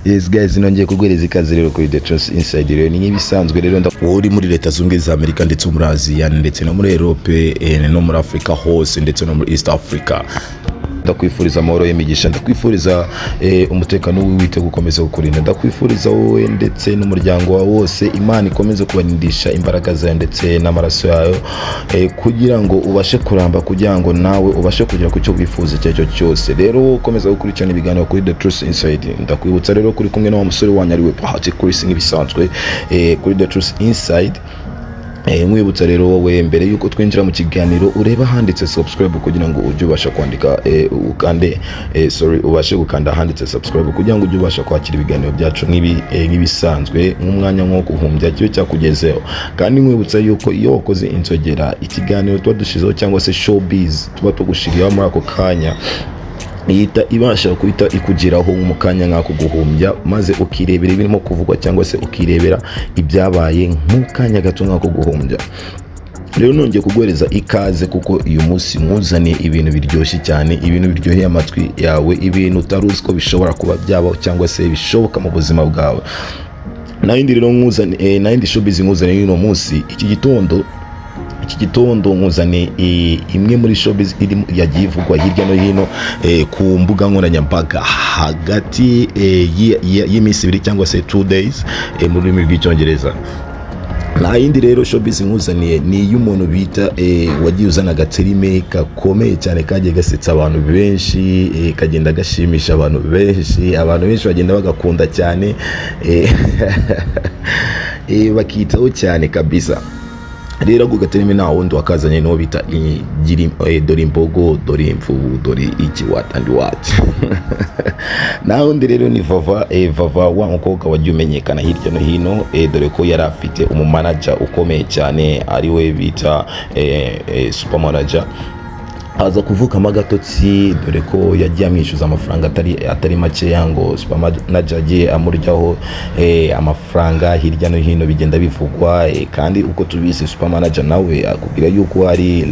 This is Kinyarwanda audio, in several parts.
Yes guys, nongeye kugwereza ikaze rero kuri The Truth Inside. Rero ni nk'ibisanzwe rero uri muri Leta Zunze za Amerika ndetse muri Aziya ndetse no muri Europe no muri Africa hose ndetse no muri East Africa. Ndakwifuriza amahoro y'imigisha, ndakwifuriza umutekano w'Uwiteka gukomeza kukurinda, ndakwifuriza wowe ndetse n'umuryango wawe wose Imana ikomeze kubarindisha imbaraga zayo ndetse n'amaraso yayo kugira ngo ubashe kuramba, kugira ngo nawe ubashe kugira ku cyo wifuza icyo cyose. Rero ukomeza gukurikirana ibiganiro kuri The Truth Inside. Ndakwibutsa rero kuri kumwe n'uwo musore wanyu ariwe Bakoze nk'ibisanzwe kuri The Truth Inside. Mwibutsa rero wowe mbere yuko twinjira mu kiganiro ureba handitse subscribe kugira ngo ujye ubasha kwandika ubashe gukanda handitse subscribe kugira ngo ujye ubasha kwakira ibiganiro byacu nk'ibisanzwe nk'umwanya nko kuhumbya cyo cyakugezeho. Kandi mwibutsa yuko iyo wakoze inzogera ikiganiro tuba dushizeho cyangwa se showbiz tuba tugushiriyeho muri ako kanya ibasha kuhita ikugeraho mu kanya nk'ako guhumbya, maze ukirebera ibirimo kuvugwa cyangwa se ukirebera ibyabaye nk'ukanya gato nk'ako guhumbya. Rero nongeye kugwereza ikaze kuko uyu munsi nkuzaniye ibintu biryoshye cyane, ibintu biryoheye amatwi yawe, ibintu utaruzi ko bishobora kuba byabaho cyangwa se bishoboka mu buzima bwawe. Nayindi rero nkuzaniye nayindi showbiz nkuzaniye uyu munsi. Iki gitondo nkuzane imwe muri showbiz yagiye ivugwa hirya no hino ku mbuga nkoranyambaga hagati y'iminsi 2 cyangwa se 2 days mu rurimi rw'icyongereza. Na yindi rero showbiz nkuzaniye ni y'umuntu bita wagiye uzana agaterime gakomeye cyane kagiye gasetsa abantu benshi, kagenda gashimisha abantu benshi bagenda bagakunda cyane bakitaho cyane kabisa. Rero gugaterime na wundi wakazanye no bita Ndore Imbogo, Ndore imvubu, Ndore iki what and what. Na wundi rero ni Vava wa mukobwa wagiye umenyekana hirya no hino dore ko yari afite umumanager ukomeye cyane ariwe bita super manager. Aza kuvuka magatotsi dore ko yagiye amwishyuza amafaranga atari make yango super manager agiye amuryaho amafaranga hirya no hino bigenda bivugwa. Kandi uko tubizi super manager nawe akubwira yuko ari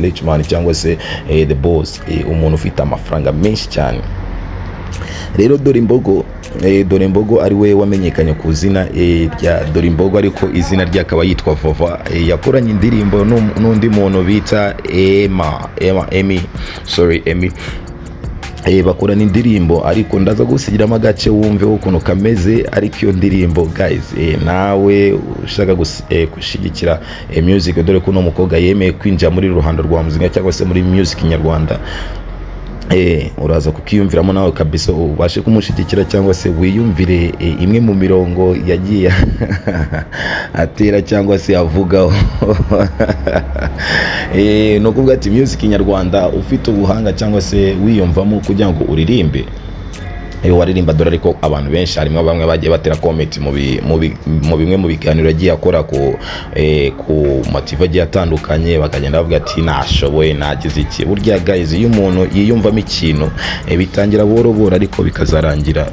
rich man cyangwa se the boss, umuntu ufite amafaranga menshi cyane. Rero Ndore Imbogo ari we wamenyekanye ku izina rya Ndore Imbogo, ariko izina rye akaba yitwa Vava. Yakoranye indirimbo n'undi muntu bita Emmy. Bakorana indirimbo, ariko ndaza gusigiramo agace wumve ukuntu kameze. Ariko iyo ndirimbo guys, nawe ushaka gushigikira music, dore ko no mukobwa yemeye kwinjira muri ruhando rwa muzika cyangwa se muri music nyarwanda, uraza kukiyumviramo nawe kabisa ubashe kumushigikira cyangwa se wiyumvire imwe mu mirongo yagiye atera cyangwa se avugaho. No kuvuga ati music nyarwanda ufite ubuhanga cyangwa se wiyumvamo kugira ngo uririmbe waririmba. Dore ariko abantu benshi harimo bamwe bagiye batera comment mu bimwe mu biganiro yagiye akora ku motive agiye atandukanye, bakagenda bavuga ati nashoboye nagize iki. Burya guys, iyo umuntu yiyumvamo ikintu bitangira boro ariko bikazarangira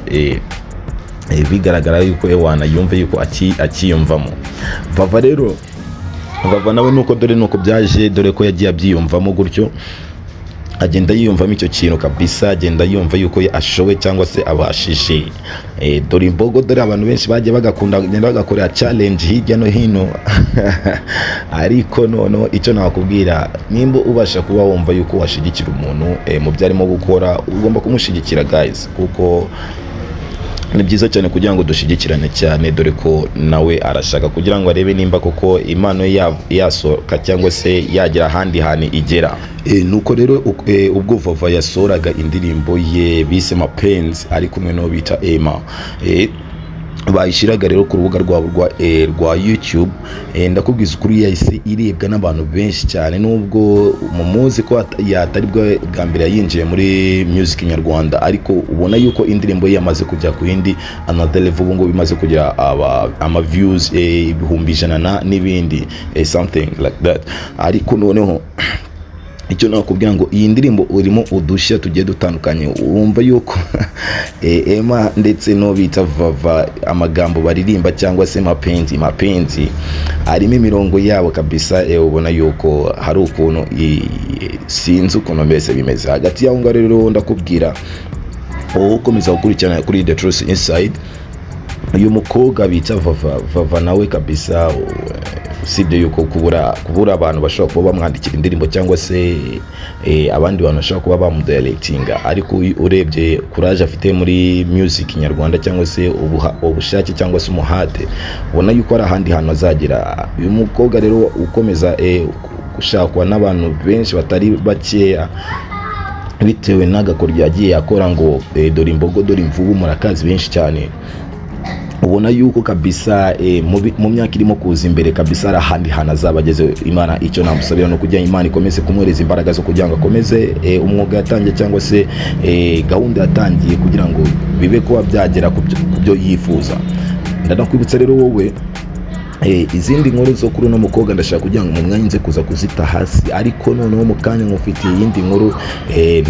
bigaragara yuko yumve yuko akiyumvamo. Vava nawe nuko byaje, dore ko yagiye abyiyumvamo gutyo, agenda yiyumvamo icyo kintu kabisa, agenda yumva yuko ashowe cyangwa se abashije. Ndore Imbogo, dore abantu benshi bagiye bagakunda kugenda bagakorera challenge hirya no hino. Ariko noneho icyo nakubwira, nimba ubasha kuba wumva yuko washigikira umuntu mu byo arimo gukora, ugomba kumushigikira guys, kuko ni byiza cyane kugira ngo dushigikirane cyane, dore ko nawe arashaka kugira ngo arebe nimba koko impano yasohoka cyangwa se yagira ahandi hantu igera. Nuko rero ubwo Vava yasoraga indirimbo ye bise Mapenzi ari kumwe no bita Emmy, bayishiraga rero ku rubuga rwa YouTube. Ndakubwiza ukuri yahise irebwa n'abantu benshi cyane, nubwo mumuzi ko atari bwa mbere yinjiye muri music nyarwanda, ariko ubona yuko indirimbo ye yamaze kujya ku yindi another level. Ngo bimaze kugira ama views 100,000 n'ibindi something like that. Ariko noneho icyo nakubwira ngo iyi ndirimbo urimo udushya tugiye dutandukanye, wumva yuko Emma ndetse no bita Vava amagambo baririmba cyangwa se mapenzi arimo imirongo yabo kabisa. Ubona yuko hari ukuntu sinzi ukuntu mbese bimeze hagati yaho ngaho. Rero ndakubwira ukomeza gukurikirana kuri The Truth Inside, uyu mukobwa bita Vava nawe kabisa, usibye yuko kubura abantu bashobora kuba bamwandikira indirimbo cyangwa se abandi bantu bashobora kuba bamudirectinga, ariko urebye courage afite muri music nyarwanda cyangwa se ubushake cyangwa se umuhate, ubona yuko ari ahandi hantu azagera. Uyu mukobwa rero ukomeza gushakwa n'abantu benshi batari bakeya bitewe n'agakoryo yagiye akora ngo dore Imbogo dore Imvubu, murakazi benshi cyane. Ubona yuko kabisa mu myaka irimo kuza imbere kabisa ari ahandi hantu azabageze. Imana icyo namusabira no kugira Imana ikomeze kumwereza imbaraga zo kugira ngo akomeze umwuga yatangiye cyangwa se gahunda yatangiye kugira ngo bibe kuba byagera ku byo yifuza. Ndanakwibutsa rero wowe izindi nkuru zo kuri no mukobwa ndashaka kugira ngo mu mwanya nze kuza kuzita hasi, ariko noneho mu kanya nkufitiye iyindi nkuru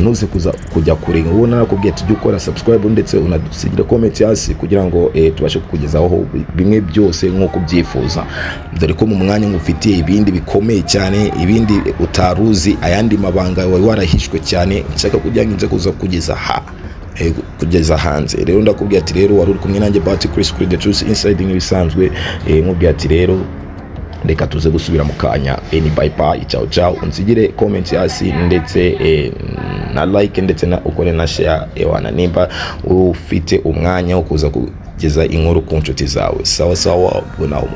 ntuze kujya kure. Ubona nakubwiye tujye ukora subscribe ndetse unadusigira comment hasi kugira ngo tubashe kukugezaho bimwe byose nk'uko byifuza, dore ko mu mwanya nkufitiye ibindi bikomeye cyane, ibindi utaruzi, ayandi mabanga wawe warahishwe cyane, nshaka kugira ngo nze kuza kugeza hanze. Rero ndakubwiye ati rero wari uri kumwe nanjye Bahati Chris kuri The Truth Inside nk'ibisanzwe. Nkubwiye ati rero reka tuze gusubira mu kanya. Bye bye, ciao. Unsigire comment hasi ndetse na like ndetse na ukore na share ewana nimba ufite umwanya wo kuza kugeza inkuru ku nshuti zawe. Sawa, bunaho.